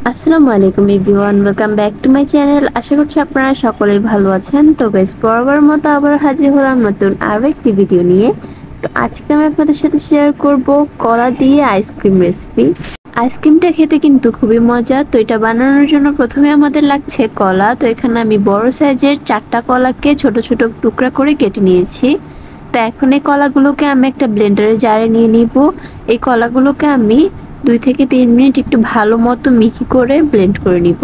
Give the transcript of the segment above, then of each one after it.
আসসালামু আলাইকুম everyone, welcome back to my channel. আশা করছি আপনারা সকলেই ভালো আছেন। তো গাইস, বরাবর মতো আবার হাজির হলাম নতুন আরও একটি ভিডিও নিয়ে। তো আজকে আমি আপনাদের সাথে শেয়ার করব কলা দিয়ে আইসক্রিম রেসিপি। আইসক্রিমটা খেতে কিন্তু খুবই মজা। তো এটা বানানোর জন্য প্রথমে আমাদের লাগছে কলা। তো এখানে আমি বড় সাইজের 4টা কলাকে ছোট ছোট টুকরা করে কেটে নিয়েছি। তো এখন এই কলাগুলোকে আমি একটা ব্লেন্ডারের জারে নিয়ে নিব। এই কলাগুলোকে আমি 2 থেকে 3 মিনিট একটু ভালো মতো মিহি করে ব্লেন্ড করে নিব।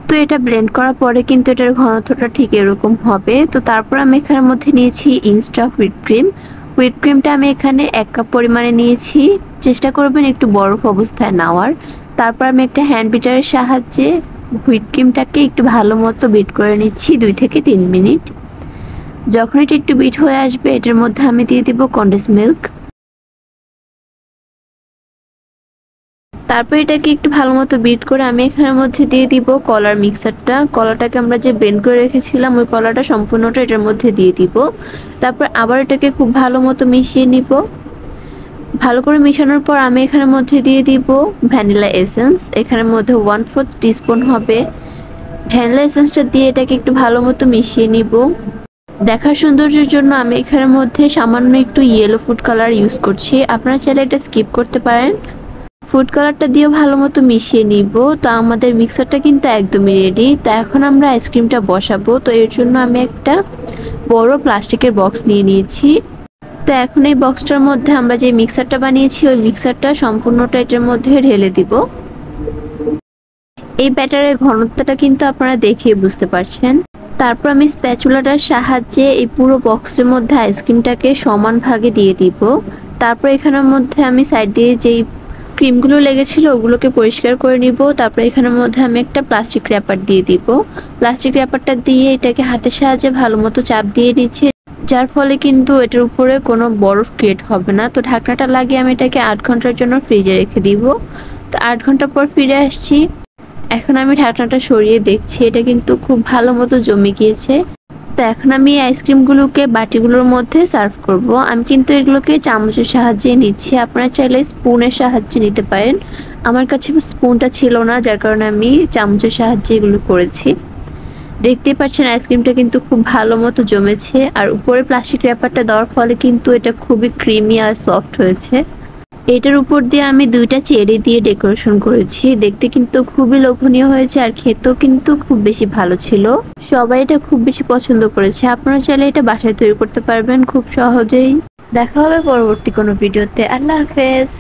তো এটা ব্লেন্ড করার পরে কিন্তু এটার ঘনত্বটা ঠিক এরকম হবে। তো তারপর আমি এখানের মধ্যে নিয়েছি ইনস্টা হুইপ ক্রিম। হুইপ ক্রিমটা আমি এখানে 1 কাপ পরিমাণে নিয়েছি। চেষ্টা করবেন একটু বরফ অবস্থায় নেওয়ার। তারপর আমি একটা হ্যান্ড বিটারের সাহায্যে হুইপ ক্রিমটাকে একটু ভালো মতো বিট করে নিচ্ছি 2 থেকে 3 মিনিট। যখন এটা একটু বিট হয়ে আসবে, এটার মধ্যে আমি দিয়ে দিব কনডেন্স মিল্ক। তারপর এটাকে একটু ভালো মতো বিট করে আমি এখানের মধ্যে দিয়ে দিব কলার মিক্সারটা। কলাটাকে আমরা যে ব্লেন্ড করে রেখেছিলাম, ওই কলাটা সম্পূর্ণটা এটার মধ্যে দিয়ে দিব। তারপর আবার এটাকে খুব ভালো মতো মিশিয়ে নিব। ভালো করে মিশানোর পর আমি এখানের মধ্যে দিয়ে দিব ভ্যানিলা এসেন্স। এখানের মধ্যে 1/4 টিস্পুন হবে। ভ্যানিলা এসেন্সটা দিয়ে এটাকে একটু ভালো মতো মিশিয়ে নিব। দেখার সৌন্দর্যের জন্য আমি এখানের মধ্যে সামান্য একটু ইয়েলো ফুড কালার ইউজ করছি। আপনারা চাইলে এটা স্কিপ করতে পারেন। ফুড কালারটা দিয়েও ভালো মতো মিশিয়ে নিব। তো আমাদের মিক্সারটা কিন্তু একদমই রেডি। তো এখন আমরা আইসক্রিমটা বসাবো। তো এর জন্য আমি একটা বড় প্লাস্টিকের বক্স নিয়ে নিয়েছি। তো এখন এই বক্সটার মধ্যে আমরা যে মিক্সারটা বানিয়েছি, ওই মিক্সারটা সম্পূর্ণটা এটার মধ্যে ঢেলে দিব। এই ব্যাটারের ঘনত্বটা কিন্তু আপনারা দেখেই বুঝতে পারছেন। তারপর আমি স্প্যাচুলাটার সাহায্যে এই পুরো বক্সের মধ্যে আইসক্রিমটাকে সমান ভাগে দিয়ে দিব। তারপর এখানের মধ্যে আমি সাইড দিয়ে যেই ক্রিমগুলো লেগেছিল ওগুলোকে পরিষ্কার করে নিব। তারপর এখানের মধ্যে আমি একটা প্লাস্টিক র্যাপার দিয়ে দিব। প্লাস্টিক র্যাপারটা দিয়ে এটাকে হাতের সাহায্যে ভালো মতো চাপ দিয়ে নিচ্ছি, যার ফলে কিন্তু এটার উপরে কোনো বরফ ক্রিয়েট হবে না। তো ঢাকনাটা লাগিয়ে আমি এটাকে 8 ঘন্টার জন্য ফ্রিজে রেখে দিব। তো 8 ঘন্টা পর ফিরে আসছি। এখন আমি ঢাকনাটা সরিয়ে দেখছি, এটা কিন্তু খুব ভালো মতো জমে গিয়েছে। তো এখন আমি এই আইসক্রিমগুলোকে বাটিগুলোর মধ্যে সার্ভ করব। আমি কিন্তু এগুলোকে চামচের সাহায্যে নিচ্ছি। আপনারা চাইলে স্পুনের সাহায্যে নিতে পারেন। আমার কাছে স্পুনটা ছিল না, যার কারণে আমি চামচের সাহায্যে এগুলো করেছি। দেখতেই পাচ্ছেন আইসক্রিমটা কিন্তু খুব ভালো মতো জমেছে, আর উপরে প্লাস্টিক র্যাপারটা দেওয়ার ফলে কিন্তু এটা খুবই ক্রিমি আর সফট হয়েছে। এটার উপর দিয়ে আমি 2টা চেরি দিয়ে ডেকোরেশন করেছি। দেখতে কিন্তু খুবই লোভনীয় হয়েছে, আর খেতেও কিন্তু খুব বেশি ভালো ছিল। সবাই এটা খুব বেশি পছন্দ করেছে। আপনারা চাইলে এটা বাসায় তৈরি করতে পারবেন খুব সহজেই। দেখা হবে পরবর্তী কোনো ভিডিওতে। আল্লাহ হাফেজ।